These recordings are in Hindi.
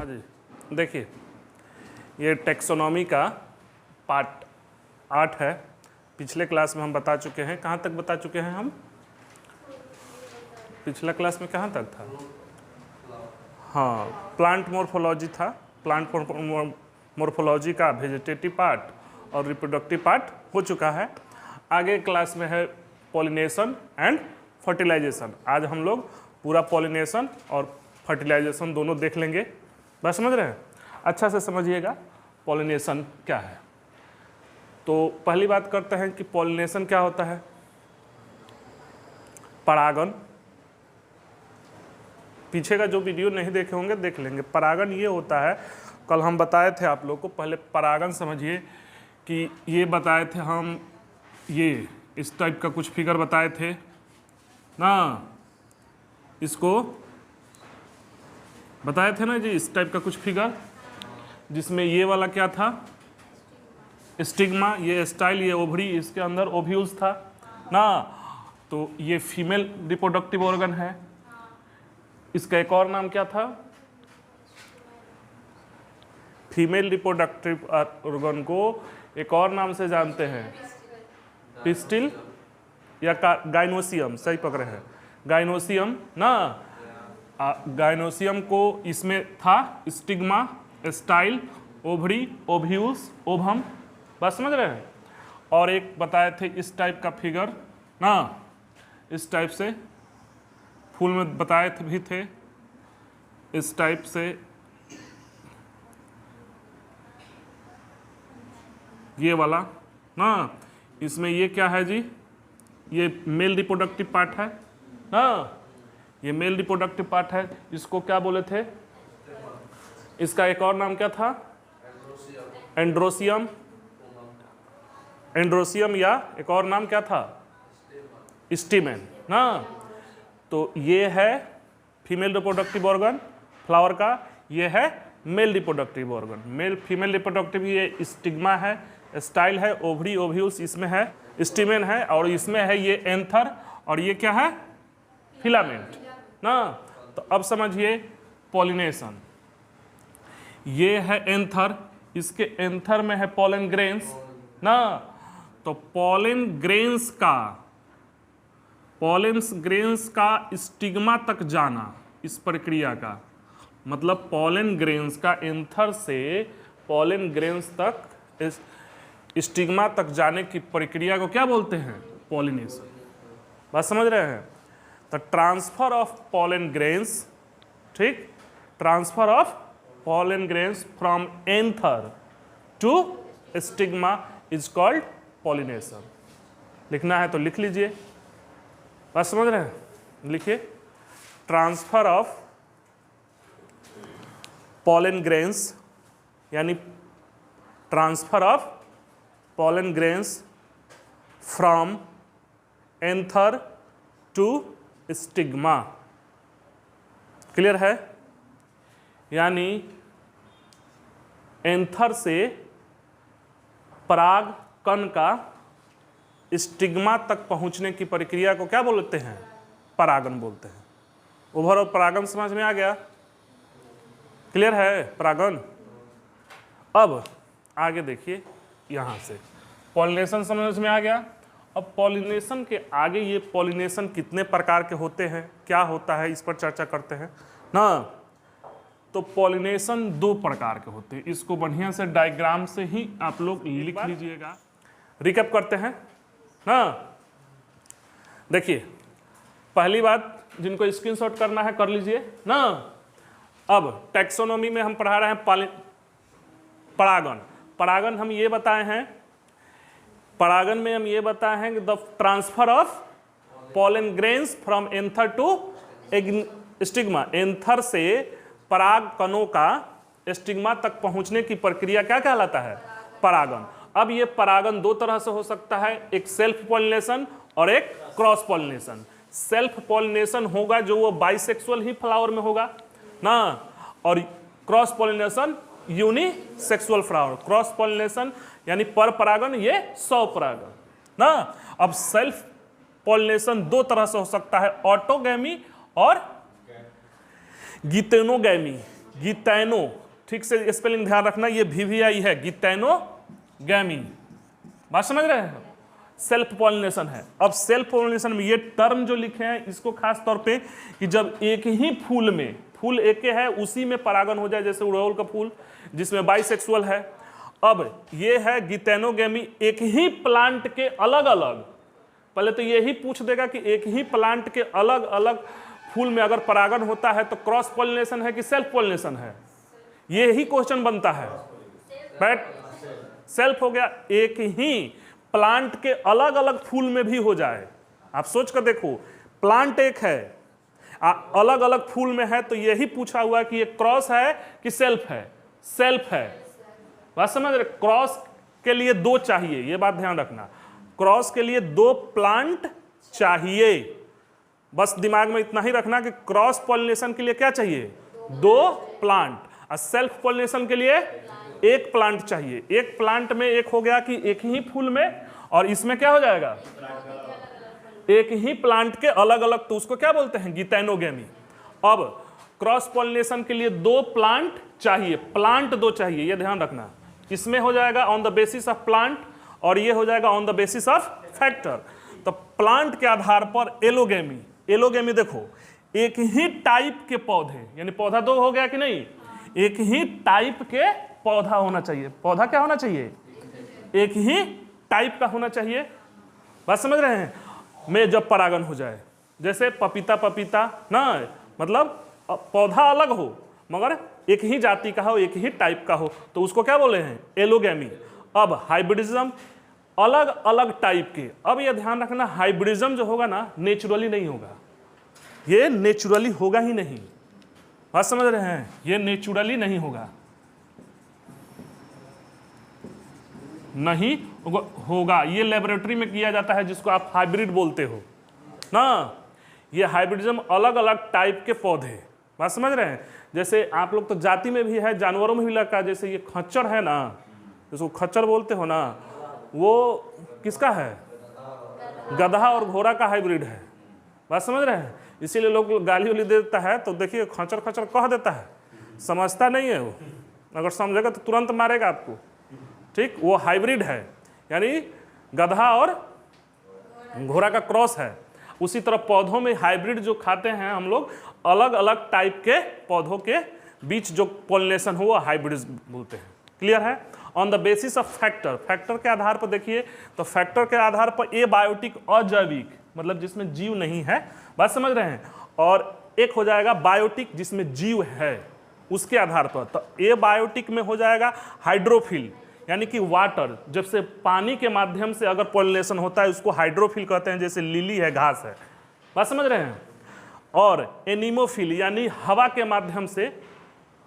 जी, देखिए ये टैक्सोनॉमी का पार्ट 8 है। पिछले क्लास में हम बता चुके हैं, कहाँ तक बता चुके हैं हम? पिछला क्लास में कहाँ तक था? हाँ, प्लांट मोर्फोलॉजी था। प्लांट मोर्फोलॉजी का वेजिटेटिव पार्ट और रिप्रोडक्टिव पार्ट हो चुका है। आगे क्लास में है पॉलिनेशन एंड फर्टिलाइजेशन। आज हम लोग पूरा पॉलिनेशन और फर्टिलाइजेशन दोनों देख लेंगे। बस समझ रहे हैं? अच्छा से समझिएगा पॉलिनेशन क्या है। तो पहली बात करते हैं कि पॉलिनेशन क्या होता है। परागन, पीछे का जो वीडियो नहीं देखे होंगे देख लेंगे। परागन ये होता है, कल हम बताए थे आप लोग को। पहले परागन समझिए कि ये बताए थे हम, ये इस टाइप का कुछ फिगर बताए थे ना, इसको बताए थे ना जी, इस टाइप का कुछ फिगर, जिसमें ये वाला क्या था, स्टिग्मा, ये स्टाइल, ये ओवरी, इसके अंदर ओव्यूल्स था ना। तो ये फीमेल रिप्रोडक्टिव ऑर्गन है। इसका एक और नाम क्या था? फीमेल रिप्रोडक्टिव ऑर्गन को एक और नाम से जानते हैं, पिस्टिल या गाइनोसियम। सही पकड़े हैं, गाइनोसियम ना। गाइनोसियम को इसमें था stigma, style, ovary, ovules, ovum. बस समझ रहे हैं? और एक बताए थे इस टाइप का फिगर ना, इस टाइप से फूल में बताए थे भी थे, इस टाइप से ये वाला ना। इसमें ये क्या है जी, ये मेल रिप्रोडक्टिव पार्ट है ना, ये मेल रिप्रोडक्टिव पार्ट है। इसको क्या बोले थे? इसका एक और नाम क्या था? एंड्रोसियम। एंड्रोसियम, या एक और नाम क्या था? स्टीमेन ना। तो ये है फीमेल रिप्रोडक्टिव ऑर्गन फ्लावर का, ये है male reproductive organ. Male female reproductive, ये स्टिग्मा है, स्टाइल है, ओवरी, ओव्यूल्स इसमें है, स्टीमेन है, और इसमें है ये एंथर, और ये क्या है? फिलामेंट ना। तो अब समझिए पॉलिनेशन, ये है एंथर, इसके एंथर में है पॉलन ग्रेन्स ना। तो पॉलन ग्रेन्स का स्टिग्मा तक जाना, इस प्रक्रिया का मतलब पॉलन ग्रेन्स का एंथर से पॉलन ग्रेन्स तक स्टिग्मा तक जाने की प्रक्रिया को क्या बोलते हैं? पॉलिनेशन। बात समझ रहे हैं? तो ट्रांसफर ऑफ पॉलन ग्रेन्स, ठीक, transfer of pollen grains from anther to stigma is called pollination. लिखना है तो लिख लीजिए। बात समझ रहे हैं? लिखिए, ट्रांसफर ऑफ पॉलन ग्रेन्स, यानी transfer of pollen grains from anther to stigma. Clear है? यानी एंथर से पराग कण का स्टिग्मा तक पहुंचने की प्रक्रिया को क्या बोलते हैं? परागन बोलते हैं। ओवरऑल परागन समझ में आ गया? क्लियर है परागन? अब आगे देखिए, यहाँ से पॉलिनेशन समझ में आ गया। अब पॉलिनेशन के आगे ये पॉलिनेशन कितने प्रकार के होते हैं, क्या होता है, इस पर चर्चा करते हैं ना। तो पॉलिनेशन 2 प्रकार के होते हैं। इसको बढ़िया से डायग्राम से ही आप लोग लिख लीजिएगा। रिकैप करते हैं ना। देखिए, पहली बात जिनको स्क्रीनशॉट करना है कर लीजिए ना। अब टैक्सोनॉमी में हम पढ़ा रहे हैं परागन। परागन हम ये बताए हैं, परागन में हम ये बताए हैं कि the transfer of pollen grains from anther to stigma, anther से पराग कणों का स्टिग्मा तक पहुंचने की प्रक्रिया क्या कहलाता है? परागन। अब ये परागन 2 तरह से हो सकता है, एक सेल्फ पॉलिनेशन और एक क्रॉस पॉलिनेशन। सेल्फ पॉलिनेशन होगा जो वो बाइसेक्सुअल ही फ्लावर में होगा ना, और cross pollination unisexual flower. Cross pollination यानी पर परागन, ये 100 परागन ना। अब सेल्फ पॉलिनेशन 2 तरह से हो सकता है, ऑटोगैमी और गितेनोगैमी। गीतैनो, ठीक से स्पेलिंग ध्यान रखना, ये VVI है, गीतैनोगैमी। बात समझ रहे हैं? सेल्फ पॉलिनेशन है। अब सेल्फ पॉलिनेशन में ये टर्म जो लिखे हैं इसको खास तौर पे कि जब एक ही फूल में, फूल एक ही है उसी में परागन हो जाए, जैसे उड़हुल का फूल जिसमें बाइसेक्सुअल है। अब ये है गीतैनोगैमी, एक ही प्लांट के अलग अलग, पहले तो यही पूछ देगा कि एक ही प्लांट के अलग अलग फूल में अगर परागन होता है तो क्रॉस पॉलिनेशन है कि सेल्फ पॉलिनेशन है, ये ही क्वेश्चन बनता है। बट सेल्फ हो गया, एक ही प्लांट के अलग अलग फूल में भी हो जाए। आप सोच कर देखो, प्लांट एक है, अलग अलग फूल में है, तो यही पूछा हुआ कि ये क्रॉस है कि सेल्फ है? सेल्फ है। बात समझ रहे? क्रॉस के लिए दो चाहिए, ये बात ध्यान रखना, क्रॉस के लिए दो प्लांट चाहिए। बस दिमाग में इतना ही रखना कि क्रॉस पॉलिनेशन के लिए क्या चाहिए? दो प्लांट, और सेल्फ पॉलिनेशन के लिए एक प्लांट चाहिए। एक प्लांट में एक हो गया कि एक ही फूल में, और इसमें क्या हो जाएगा? एक ही प्लांट के अलग अलग, तो उसको क्या बोलते हैं? गीतैनोगैमी। अब क्रॉस पॉलिनेशन के लिए दो प्लांट चाहिए, प्लांट दो चाहिए, ये ध्यान रखना। इसमें हो जाएगा on the basis of plant, और ये हो जाएगा on the basis of factor. तो प्लांट के आधार पर एलोगैमी, एलोगैमी देखो, एक ही टाइप के पौधे, यानी पौधा दो हो गया कि नहीं, एक ही टाइप के पौधा होना चाहिए। पौधा क्या होना चाहिए? एक ही टाइप का होना चाहिए। बात समझ रहे हैं? में जब परागन हो जाए, जैसे पपीता पपीता ना, मतलब पौधा अलग हो मगर एक ही जाति का हो, एक ही टाइप का हो, तो उसको क्या बोले हैं? एलोगैमी। अब हाइब्रिडिज्म, अलग अलग टाइप के। अब यह ध्यान रखना, हाइब्रिडिज्म जो होगा ना नेचुरली नहीं होगा, ये नेचुरली होगा ही नहीं। बात समझ रहे हैं? ये नेचुरली नहीं होगा, नहीं होगा, ये लेबोरेटरी में किया जाता है, जिसको आप हाइब्रिड बोलते हो ना। ये हाइब्रिडिज्म अलग अलग टाइप के पौधे। बात समझ रहे हैं? जैसे आप लोग तो जाति में भी है, जानवरों में भी लगा, जैसे ये खच्चर है ना, जिसको खच्चर बोलते हो ना, वो किसका है? गधा और घोड़ा का हाइब्रिड है। बात समझ रहे हैं? इसीलिए लोग गाली वाली देता है, तो देखिए खच्चर खच्चर कह देता है, समझता नहीं है वो, अगर समझेगा तो तुरंत मारेगा आपको। ठीक, वो हाइब्रिड है, यानी गधा और घोड़ा का क्रॉस है। उसी तरह पौधों में हाइब्रिड जो खाते हैं हम लोग, अलग अलग टाइप के पौधों के बीच जो पॉलिनेशन हो वो हाइब्रिड बोलते हैं। क्लियर है? On the basis of factor, factor के आधार पर देखिए, तो फैक्टर के आधार पर ए बायोटिक, अजैविक, मतलब जिसमें जीव नहीं है। बात समझ रहे हैं? और एक हो जाएगा बायोटिक, जिसमें जीव है, उसके आधार पर। तो ए बायोटिक में हो जाएगा हाइड्रोफिल, यानी कि वाटर, जब से पानी के माध्यम से अगर पॉलिनेशन होता है उसको हाइड्रोफिल कहते हैं, जैसे लिली है, घास है। बात समझ रहे हैं? और एनीमोफिल, यानी हवा के माध्यम से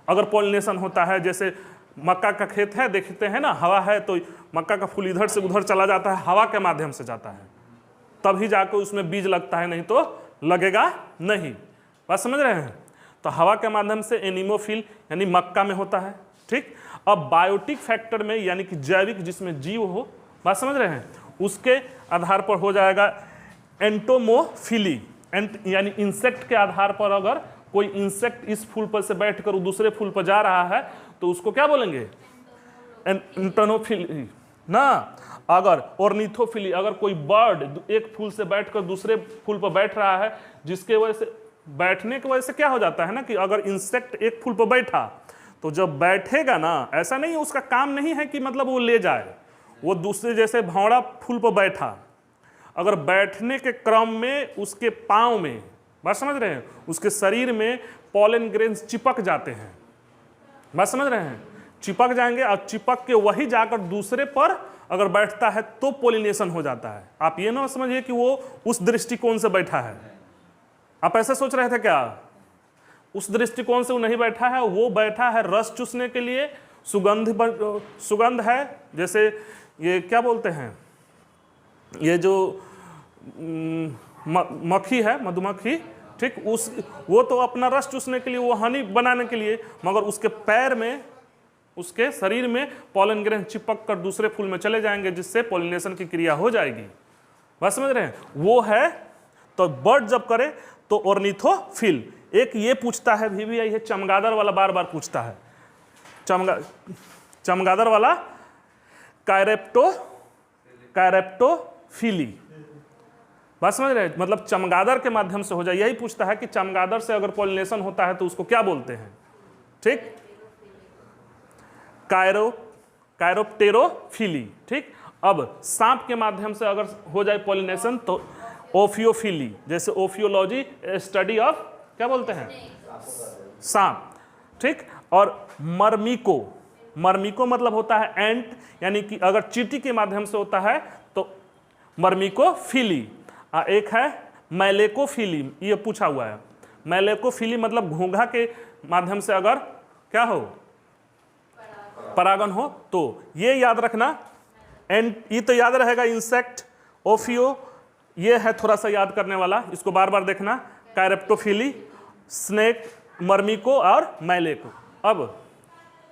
अगर पॉलिनेशन होता है, जैसे मक्का का खेत है, देखते हैं ना, हवा है तो मक्का का फूल इधर से उधर चला जाता है, हवा के माध्यम से जाता है, तभी जाकर उसमें बीज लगता है, नहीं तो लगेगा नहीं। बात समझ रहे हैं? तो हवा के माध्यम से एनीमोफिल यानी मक्का में होता है। ठीक, अब बायोटिक फैक्टर में, यानी कि जैविक, जिसमें जीव हो, बात समझ रहे हैं, उसके आधार पर हो जाएगा एंटोमोफिली, यानी इंसेक्ट के आधार पर अगर कोई इंसेक्ट इस फूल पर से बैठकर दूसरे फूल पर जा रहा है तो उसको क्या बोलेंगे? एंटोनोफिली ना। अगर ऑर्निथोफिली, अगर कोई बर्ड एक फूल से बैठकर दूसरे फूल पर बैठ रहा है, जिसके वजह से, बैठने की वजह से क्या हो जाता है ना, कि अगर इंसेक्ट एक फूल पर बैठा तो जब बैठेगा ना, ऐसा नहीं है, उसका काम नहीं है कि मतलब वो ले जाए, वो दूसरे, जैसे भौरा फूल पर बैठा, अगर बैठने के क्रम में उसके पाँव में, बात समझ रहे हैं, उसके शरीर में पॉलन ग्रेन्स चिपक जाते हैं। बात समझ रहे हैं? चिपक जाएंगे, और चिपक के वही जाकर दूसरे पर अगर बैठता है तो पॉलिनेशन हो जाता है। आप ये ना समझिए कि वो उस दृष्टिकोण से बैठा है। आप ऐसा सोच रहे थे क्या? उस दृष्टिकोण से वो नहीं बैठा है, वो बैठा है रस चूसने के लिए, सुगंध है, जैसे ये क्या बोलते हैं, ये जो मक्खी है, मधुमक्खी, ठीक, वो तो अपना रस चूसने के लिए, वो हनी बनाने के लिए, मगर उसके पैर में, उसके शरीर में पॉलन ग्रेन चिपक कर दूसरे फूल में चले जाएंगे, जिससे पॉलिनेशन की क्रिया हो जाएगी। बात समझ रहे हैं? वो है। तो बर्ड जब करे तो ऑर्निथोफिल, एक ये पूछता है VVI है चमगादड़ वाला, बार बार पूछता है चमगादड़ वाला कायरेप्टोफिली, बात समझ रहे हैं? मतलब चमगादड़ के माध्यम से हो जाए, यही पूछता है कि चमगादड़ से अगर पॉलिनेशन होता है तो उसको क्या बोलते हैं, ठीक, कायरोप्टेरोफिली, ठीक। अब सांप के माध्यम से अगर हो जाए पॉलिनेशन तो ओफियोफिली, जैसे ओफियोलॉजी स्टडी ऑफ क्या बोलते हैं, सांप, ठीक। और मर्मिको मतलब होता है एंट, यानी कि अगर चींटी के माध्यम से होता है तो मर्मिकोफिली। एक है मैलेकोफिली, ये पूछा हुआ है। मैलेकोफिली मतलब घोंघा के माध्यम से अगर क्या हो, परागन हो, तो ये याद रखना। एंड ये तो याद रहेगा, इंसेक्ट, ओफियो, ये है थोड़ा सा याद करने वाला, इसको बार बार देखना। कायरेप्टोफिली, स्नेक, मर्मिको और मैलेको। अब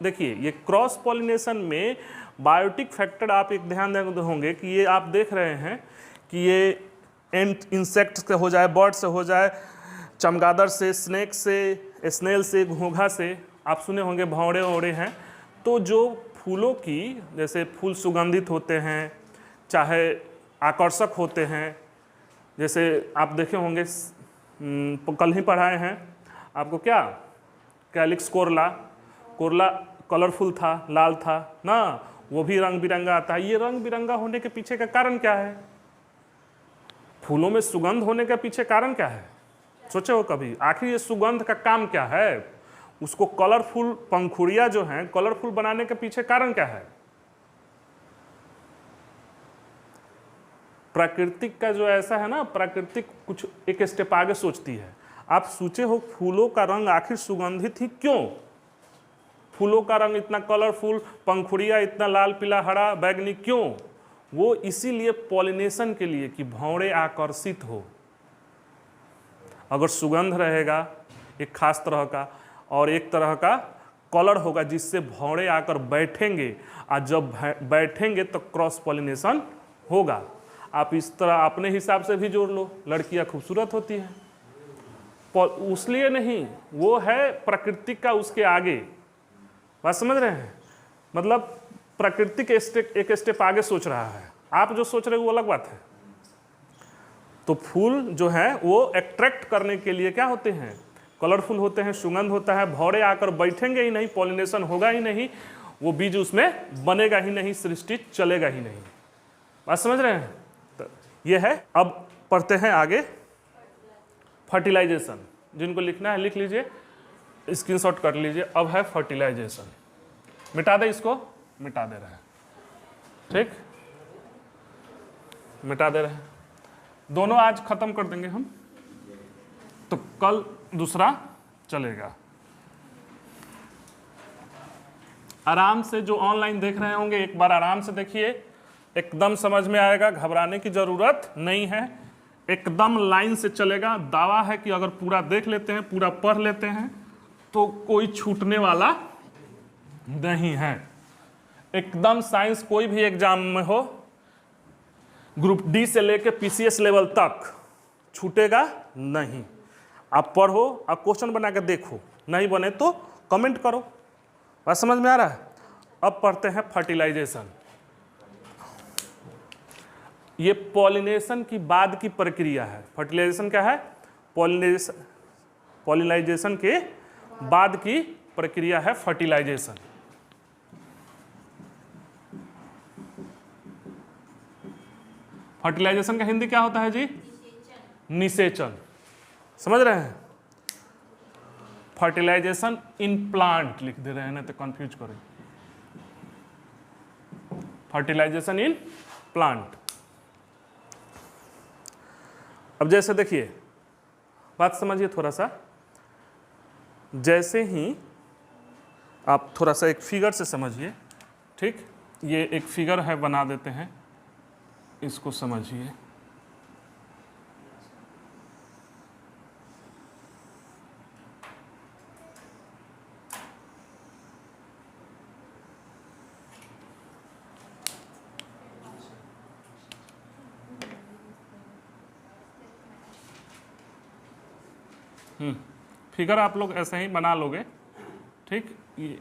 देखिए ये क्रॉस पॉलिनेशन में बायोटिक फैक्टर आप एक ध्यान देते होंगे कि ये आप देख रहे हैं कि ये इंसेक्ट से हो जाए, बर्ड से हो जाए, चमगादड़ से, स्नेक से, स्नेल से, घोंघा से, आप सुने होंगे भौरे वौरे हैं। तो जो फूलों की, जैसे फूल सुगंधित होते हैं, चाहे आकर्षक होते हैं, जैसे आप देखे होंगे कल ही पढ़ाए हैं आपको क्या, कैलिक्स कोरला कलरफुल था, लाल था ना, वो भी रंग बिरंगा आता है। ये रंग बिरंगा होने के पीछे का कारण क्या है? फूलों में सुगंध होने के पीछे कारण क्या है? सोचे हो कभी? आखिर ये सुगंध का काम क्या है? उसको कलरफुल, पंखुड़ियां जो हैं कलरफुल बनाने के पीछे कारण क्या है? प्राकृतिक का जो ऐसा है ना, प्राकृतिक कुछ एक स्टेप आगे सोचती है। आप सोचे हो फूलों का रंग आखिर सुगंधित ही क्यों? फूलों का रंग इतना कलरफुल, पंखुड़ियाँ इतना लाल पीला हरा बैगनी क्यों? वो इसीलिए पॉलिनेशन के लिए कि भौरे आकर्षित हो। अगर सुगंध रहेगा एक खास तरह का और एक तरह का कलर होगा जिससे भौरे आकर बैठेंगे, और जब बैठेंगे तो क्रॉस पॉलिनेशन होगा। आप इस तरह अपने हिसाब से भी जोड़ लो, लड़कियां खूबसूरत होती हैं, उसलिए नहीं, वो है प्रकृति का उसके आगे। बात समझ रहे हैं? मतलब प्रकृति के एक स्टेप आगे सोच रहा है, आप जो सोच रहे हो वो अलग बात है। तो फूल जो है वो अट्रैक्ट करने के लिए क्या होते हैं, कलरफुल होते हैं, सुगंध होता है, भौरे आकर बैठेंगे ही नहीं, पॉलिनेशन होगा ही नहीं, वो बीज उसमें बनेगा ही नहीं, सृष्टि चलेगा ही नहीं। बात समझ रहे हैं? तो ये है। अब पढ़ते हैं आगे फर्टिलाइजेशन। जिनको लिखना है लिख लीजिए, स्क्रीनशॉट कर लीजिए। अब है फर्टिलाइजेशन। मिटा दे, इसको मिटा दे रहे हैं, ठीक, मिटा दे रहे हैं। दोनों आज खत्म कर देंगे हम, तो कल दूसरा चलेगा। आराम से जो ऑनलाइन देख रहे होंगे एक बार आराम से देखिए, एकदम समझ में आएगा, घबराने की जरूरत नहीं है, एकदम लाइन से चलेगा। दावा है कि अगर पूरा देख लेते हैं, पूरा पढ़ लेते हैं तो कोई छूटने वाला नहीं है। एकदम साइंस कोई भी एग्जाम में हो, ग्रुप डी से लेके PCS लेवल तक छूटेगा नहीं। आप पढ़ो, आप क्वेश्चन बना के देखो, नहीं बने तो कमेंट करो। बात समझ में आ रहा है? अब पढ़ते हैं फर्टिलाइजेशन। ये पॉलिनेशन की बाद की प्रक्रिया है। फर्टिलाइजेशन क्या है? पॉलिनाइजेशन के बाद की प्रक्रिया है फर्टिलाइजेशन। फर्टिलाइजेशन का हिंदी क्या होता है जी? निषेचन। समझ रहे हैं? फर्टिलाइजेशन इन प्लांट लिख दे रहे हैं ना तो कंफ्यूज करें। Fertilisation in plant. अब जैसे देखिए, बात समझिए थोड़ा सा। जैसे ही आप थोड़ा सा एक फिगर से समझिए, ठीक, ये एक फिगर है, बना देते हैं, इसको समझिए। फिगर आप लोग ऐसे ही बना लोगे, ठीक। ये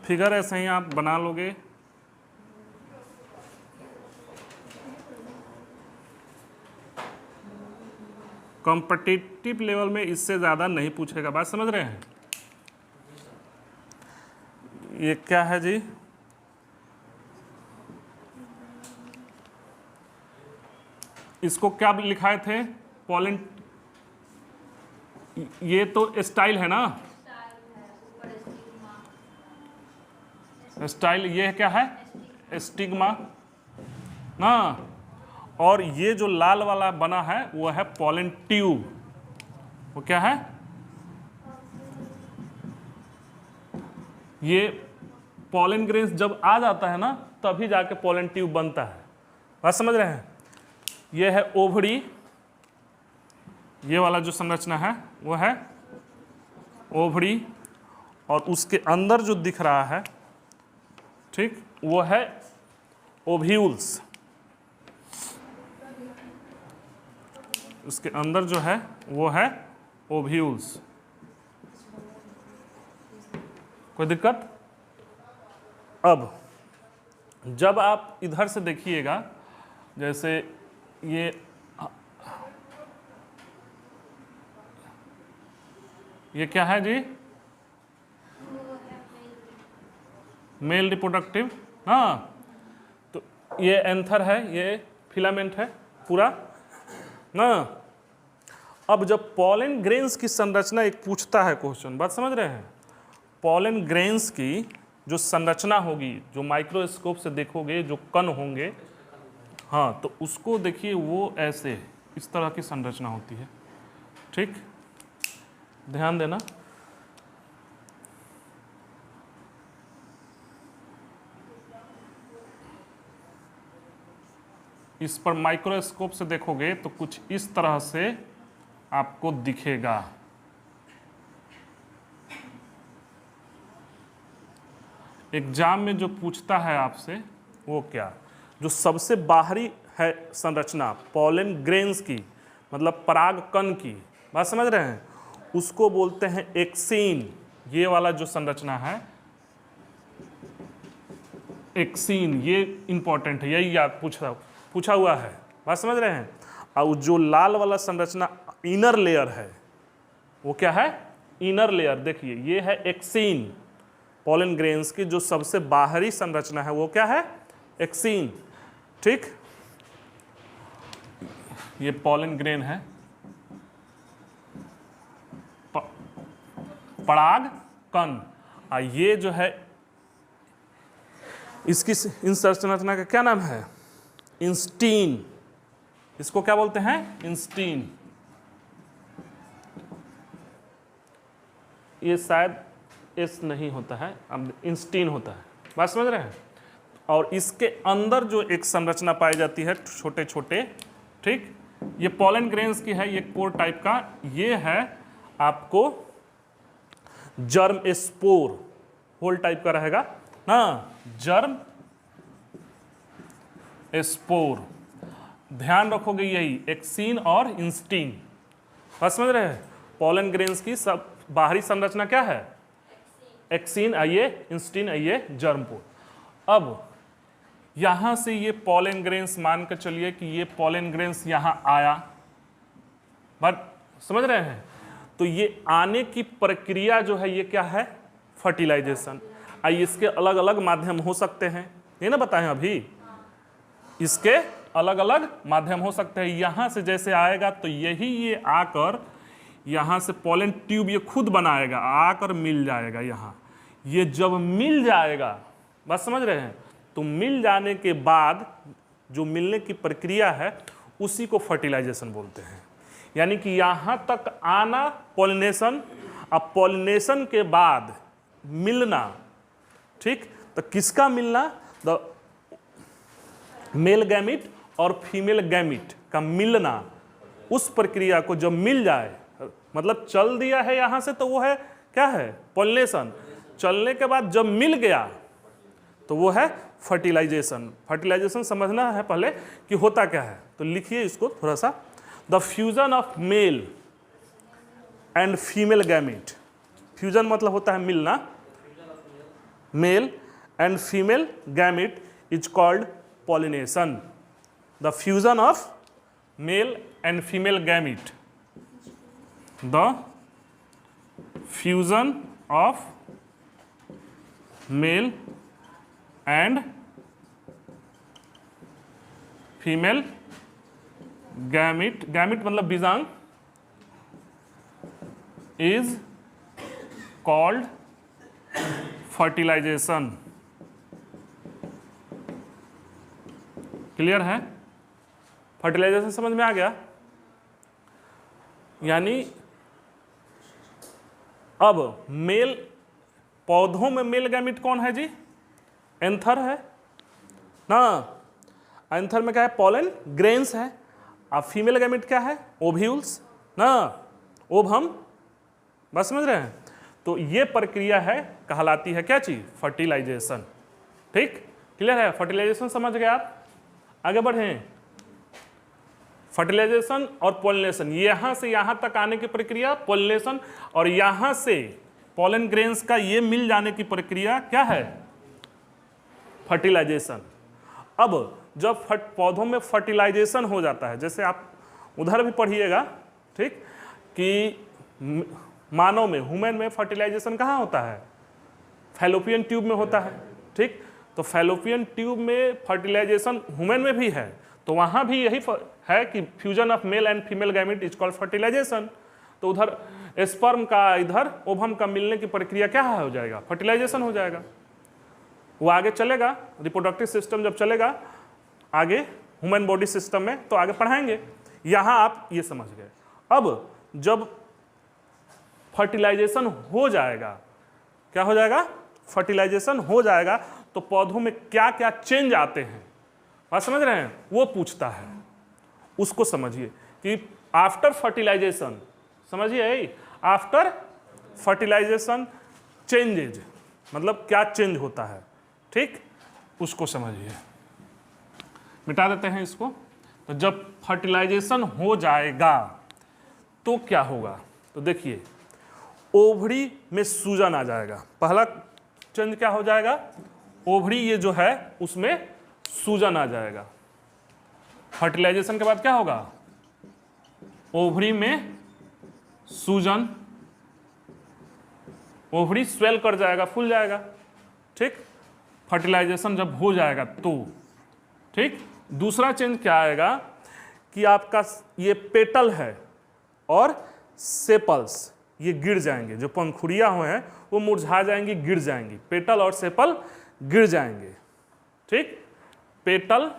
फिगर ऐसे ही आप बना लोगे। कॉम्पिटिटिव लेवल में इससे ज़्यादा नहीं पूछेगा, बात समझ रहे हैं। ये क्या है जी, इसको क्या लिखाए थे, पॉलिन, ये तो स्टाइल है ना, स्टाइल, ये क्या है स्टिग्मा ना, और ये जो लाल वाला बना है वो है पॉलन ट्यूब। वो क्या है, ये पॉलन ग्रेन्स जब आ जाता है ना तभी जाके पॉलन ट्यूब बनता है, बात समझ रहे हैं। ये है ओवरी, ये वाला जो संरचना है वो है ओवरी, और उसके अंदर जो दिख रहा है, ठीक, वो है ओव्यूल्स। उसके अंदर जो है वो है ओव्यूल्स। कोई दिक्कत। अब जब आप इधर से देखिएगा, जैसे ये क्या है जी, मेल रिप्रोडक्टिव, हाँ, तो ये एंथर है, ये फिलामेंट है पूरा ना। अब जब पॉलन ग्रेन्स की संरचना एक पूछता है क्वेश्चन, बात समझ रहे हैं, पॉलन ग्रेन्स की जो संरचना होगी, जो माइक्रोस्कोप से देखोगे, जो कण होंगे, हाँ, तो उसको देखिए, वो ऐसे इस तरह की संरचना होती है, ठीक, ध्यान देना। इस पर माइक्रोस्कोप से देखोगे तो कुछ इस तरह से आपको दिखेगा। एग्जाम में जो पूछता है आपसे वो क्या, जो सबसे बाहरी है संरचना पॉलन ग्रेन्स की, मतलब पराग कण की, बात समझ रहे हैं, उसको बोलते हैं एक्सीन। ये वाला जो संरचना है एक्सीन, ये इंपॉर्टेंट है, यही याद पूछा हुआ है, बात समझ रहे हैं। और जो लाल वाला संरचना इनर लेयर है वो क्या है, इनर लेयर, देखिए ये है एक्सीन। पॉलन ग्रेन्स की जो सबसे बाहरी संरचना है वो क्या है, एक्सीन, ठीक। ये पॉलन ग्रेन है, पराग कण, और ये जो है इसकी इन संरचना का क्या नाम है, इंस्टीन। इसको क्या बोलते हैं, इंस्टीन। ये शायद एस नहीं होता है, अब इंस्टीन होता है, बात समझ रहे हैं। और इसके अंदर जो एक संरचना पाई जाती है छोटे छोटे, ठीक, ये पॉलन ग्रेन्स की है, ये कोर टाइप का, ये है आपको जर्म स्पोर, होल टाइप का रहेगा ना, जर्म स्पोर। ध्यान रखोगे यही एक्सीन और इंस्टीन, बात समझ रहे हैं। पॉलन ग्रेन्स की सब बाहरी संरचना क्या है, एक्सीन, आइए इंस्टीन, आइए जर्मपोर। अब यहां से ये पॉलन ग्रेन्स मान कर चलिए कि ये पॉलन ग्रेन्स यहां आया, बात समझ रहे हैं। तो ये आने की प्रक्रिया जो है ये क्या है, फर्टिलाइजेशन। आइए इसके अलग अलग माध्यम हो सकते हैं, ये ना बताएं अभी, इसके अलग अलग माध्यम हो सकते हैं। यहां से जैसे आएगा तो यही ये आकर यहाँ से पॉलन ट्यूब ये खुद बनाएगा, आकर मिल जाएगा यहाँ। ये जब मिल जाएगा, बात समझ रहे हैं, तो मिल जाने के बाद जो मिलने की प्रक्रिया है उसी को फर्टिलाइजेशन बोलते हैं। यानी कि यहाँ तक आना पॉलिनेशन, अब पॉलिनेशन के बाद मिलना, ठीक, तो किसका मिलना, द मेल गैमिट और फीमेल गैमिट का मिलना, उस प्रक्रिया को जब मिल जाए, मतलब चल दिया है यहां से तो वो है क्या है, पॉलिनेशन। चलने के बाद जब मिल गया तो वो है फर्टिलाइजेशन। फर्टिलाइजेशन समझना है पहले कि होता क्या है, तो लिखिए इसको थोड़ा सा। The fusion of male and female gamete, fusion मतलब होता है मिलना, mail and female gamete is called pollination. The fusion of male and female gamete, the fusion of male and female gamete, gamete मतलब बीजांग, इज कॉल्ड फर्टिलाइजेशन। क्लियर है? फर्टिलाइजेशन समझ में आ गया? यानी अब मेल, पौधों में मेल गैमिट कौन है जी? एंथर है ना, एंथर में क्या है, पॉलन ग्रेन्स है। अब फीमेल गैमिट क्या है, ओव्यूल्स ना, ओवम, बस समझ रहे हैं? तो ये प्रक्रिया है, कहलाती है क्या चीज, फर्टिलाइजेशन। ठीक, क्लियर है? फर्टिलाइजेशन समझ गए आप? आगे बढ़ें। फर्टिलाइजेशन और पॉलिनेशन, यहां से यहां तक आने की प्रक्रिया पॉलिनेशन, और यहां से पॉलन ग्रेन्स का ये मिल जाने की प्रक्रिया क्या है, फर्टिलाइजेशन। अब जब पौधों में फर्टिलाइजेशन हो जाता है, जैसे आप उधर भी पढ़िएगा, ठीक, कि मानव में, ह्यूमन में फर्टिलाइजेशन कहाँ होता है, फैलोपियन ट्यूब में होता है। ठीक, तो फैलोपियन ट्यूब में फर्टिलाइजेशन ह्यूमन में भी है, तो वहाँ भी यही है कि fusion of male and female gamete is called fertilisation. तो उधर स्पर्म का, इधर ओवम का मिलने की प्रक्रिया क्या हो जाएगा, फर्टिलाइजेशन हो जाएगा। वो आगे चलेगा, रिप्रोडक्टिव सिस्टम जब चलेगा आगे ह्यूमन बॉडी सिस्टम में, तो आगे पढ़ाएंगे। यहाँ आप ये समझ गए। अब जब फर्टिलाइजेशन हो जाएगा, क्या हो जाएगा, फर्टिलाइजेशन हो जाएगा, तो पौधों में क्या क्या चेंज आते हैं, बात समझ रहे हैं, वो पूछता है। उसको समझिए कि आफ्टर फर्टिलाइजेशन, समझिए, आफ्टर फर्टिलाइजेशन चेंजेज, मतलब क्या चेंज होता है। ठीक, उसको समझिए। मिटा देते हैं इसको। तो जब फर्टिलाइजेशन हो जाएगा तो क्या होगा, तो देखिए, ओवरी में सूजन आ जाएगा। पहला चेंज क्या हो जाएगा, ओवरी ये जो है उसमें सूजन आ जाएगा। फर्टिलाइजेशन के बाद क्या होगा, ओवरी में सूजन, ओवरी स्वेल कर जाएगा, फूल जाएगा। ठीक, फर्टिलाइजेशन जब हो जाएगा तो, ठीक। दूसरा चेंज क्या आएगा कि आपका ये पेटल है और सेपल्स ये गिर जाएंगे, जो पंखुड़ियां हुए हैं वो मुरझा जाएंगी, गिर जाएंगी, पेटल और सेपल गिर जाएंगे। ठीक, पेटल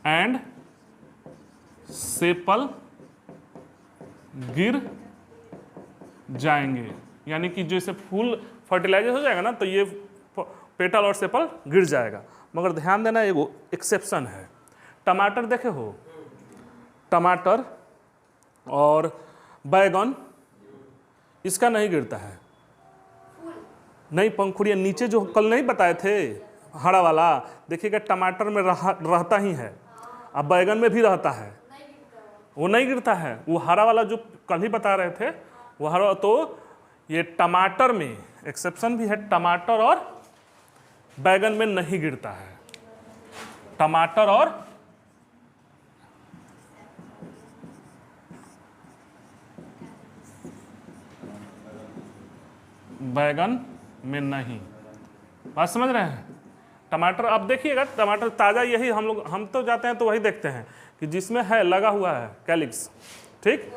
एंड सेपल गिर जाएंगे, यानी कि जैसे फूल फर्टिलाइज हो जाएगा ना, तो ये पेटल और सेपल गिर जाएगा। मगर ध्यान देना, एगो एक्सेप्शन है। टमाटर देखे हो, टमाटर और बैगन, इसका नहीं गिरता है, नहीं, पंखुड़ियाँ नीचे जो कल नहीं बताए थे हरा वाला, देखिएगा टमाटर में रहता ही है, अब बैगन में भी रहता है, वो नहीं गिरता है। वो हरा वाला जो कल ही बता रहे थे वो हरा, तो ये टमाटर में एक्सेप्शन भी है, टमाटर और बैगन में नहीं गिरता है। टमाटर और बैगन में नहीं, बात समझ रहे हैं। टमाटर अब देखिएगा, टमाटर ताज़ा, यही हम तो जाते हैं तो वही देखते हैं कि जिसमें है लगा हुआ है कैलिक्स। ठीक,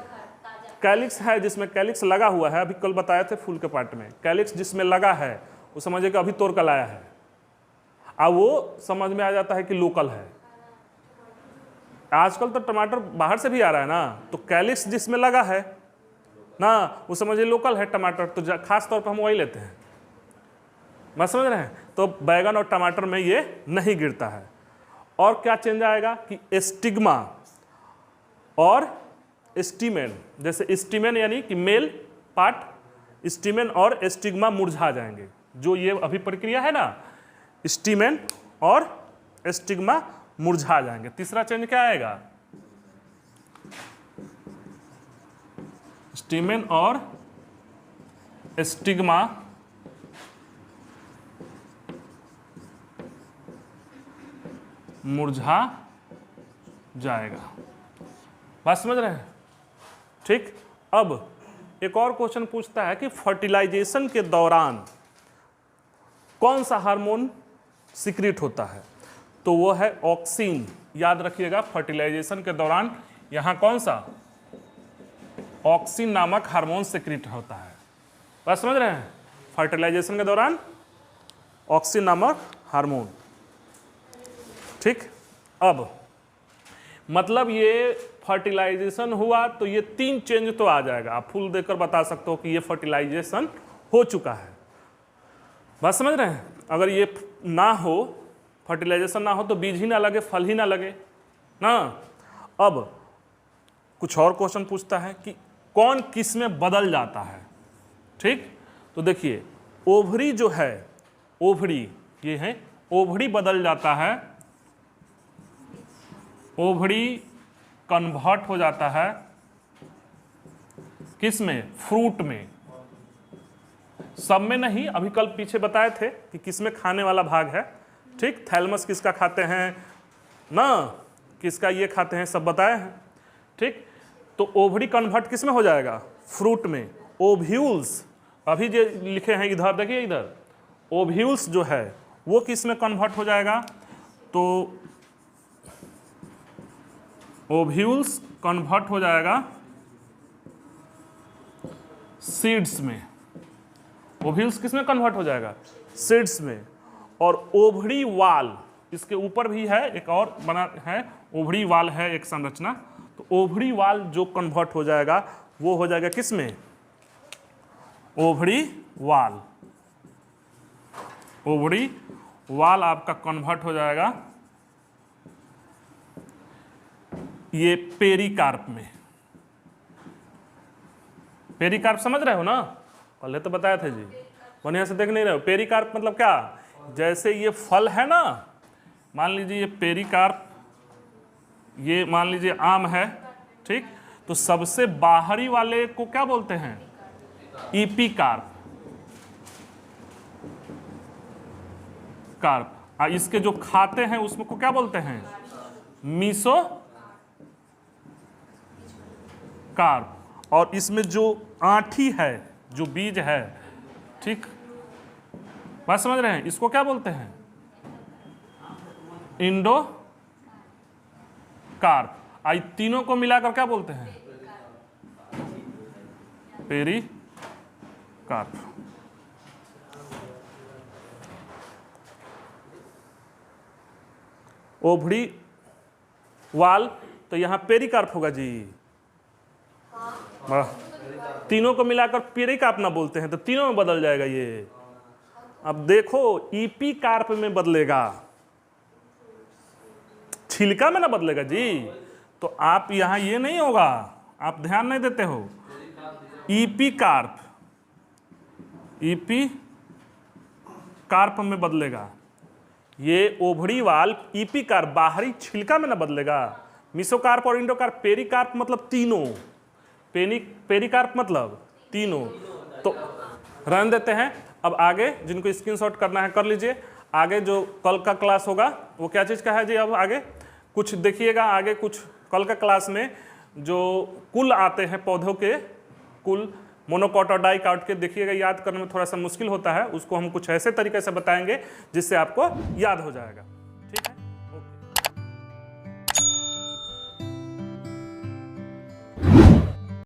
कैलिक्स है, जिसमें कैलिक्स लगा हुआ है, अभी कल बताए थे फूल के पार्ट में, कैलिक्स जिसमें लगा है वो समझिए कि अभी तोड़ कर लाया है, अब वो समझ में आ जाता है कि लोकल है। आजकल तो टमाटर बाहर से भी आ रहा है ना, तो कैलिक्स जिसमें लगा है ना, वो समझिए लोकल है टमाटर, तो खास तौर पर हम वही लेते हैं। मैं समझ रहे हैं? तो बैगन और टमाटर में ये नहीं गिरता है। और क्या चेंज आएगा कि स्टिग्मा और स्टीमेन, जैसे स्टीमेन यानी कि मेल पार्ट, स्टीमेन और स्टिग्मा मुरझा जाएंगे। जो ये अभी प्रक्रिया है ना, स्टीमेन और स्टिग्मा मुरझा जाएंगे। तीसरा चेंज क्या आएगा? स्टीमेन और स्टिग्मा मुरझा जाएगा। बात समझ रहे हैं? ठीक। अब एक और क्वेश्चन पूछता है कि फर्टिलाइजेशन के दौरान कौन सा हार्मोन सिक्रीट होता है? तो वो है ऑक्सिन। याद रखिएगा, फर्टिलाइजेशन के दौरान यहां कौन सा? ऑक्सिन नामक हार्मोन सिक्रीट होता है। बात समझ रहे हैं? फर्टिलाइजेशन के दौरान ऑक्सिन नामक हार्मोन। ठीक। अब मतलब ये फर्टिलाइजेशन हुआ तो ये 3 चेंज तो आ जाएगा। आप फुल देकर बता सकते हो कि ये फर्टिलाइजेशन हो चुका है। बात समझ रहे हैं? अगर ये ना हो, फर्टिलाइजेशन ना हो, तो बीज ही ना लगे, फल ही ना लगे ना। अब कुछ और क्वेश्चन पूछता है कि कौन किस में बदल जाता है। ठीक। तो देखिए, ओवरी जो है, ओवरी ये है, ओवरी बदल जाता है, ओवरी कन्वर्ट हो जाता है किस में? फ्रूट में। सब में नहीं, अभी कल पीछे बताए थे कि किस में खाने वाला भाग है। ठीक। थैलमस किसका खाते हैं ना, किसका ये खाते हैं, सब बताए हैं। ठीक। तो ओवरी कन्वर्ट किस में हो जाएगा? फ्रूट में। ओव्यूल्स अभी जो लिखे हैं इधर देखिए, इधर ओव्यूल्स जो है वो किस में कन्वर्ट हो जाएगा? तो ओव्यूल्स कन्वर्ट हो जाएगा सीड्स में। ओव्यूल्स किस में कन्वर्ट हो जाएगा? सीड्स में। और ओवरी वाल, इसके ऊपर भी है एक और बना है, ओवरी वाल है एक संरचना। तो ओवरी वाल जो कन्वर्ट हो जाएगा वो हो जाएगा किस में? ओवरी वाल। ओवरी वाल आपका कन्वर्ट हो जाएगा ये पेरिकार्प में। पेरिकार्प समझ रहे हो ना? पहले तो बताया था जी, बढ़िया से देख नहीं रहे हो। पेरिकार्प मतलब क्या? जैसे ये फल है ना, मान लीजिए ये पेरिकार्प, ये मान लीजिए आम है। ठीक। तो सबसे बाहरी वाले को क्या बोलते हैं? ईपीकार्प। कार्प। इसके जो खाते हैं उसमें को क्या बोलते हैं? मीसो कार्प। और इसमें जो आंठी है, जो बीज है, ठीक, बात समझ रहे हैं, इसको क्या बोलते हैं? Indo carp. आई तीनों को मिलाकर क्या बोलते हैं? Peri carp. ओवरी वाल, तो यहां पेरिकार्प होगा जी। तीनों को मिलाकर पेरिकार्प ना बोलते हैं तो तीनों में बदल जाएगा ये। अब देखो, ईपी कार्प में बदलेगा, छिलका में ना बदलेगा जी। तो आप यहां ये नहीं होगा, आप ध्यान नहीं देते हो। ईपी कार्प, ईपी कार्प में बदलेगा। ये ओवरी वाल ईपी कार्प बाहरी छिलका में ना बदलेगा। मिसोकार्प और इंडोकार्प। पेरिकार्प मतलब तीनों, पेरिकार्प मतलब तीनों। तो रहने देते हैं। अब आगे जिनको स्क्रीनशॉट करना है कर लीजिए। आगे जो कल का क्लास होगा वो क्या चीज़ का है जी? अब आगे कुछ देखिएगा, आगे कुछ कल का क्लास में जो कुल आते हैं पौधों के कुल, मोनोकॉट और डाइकॉट के, देखिएगा, याद करने में थोड़ा सा मुश्किल होता है। उसको हम कुछ ऐसे तरीके से बताएंगे जिससे आपको याद हो जाएगा।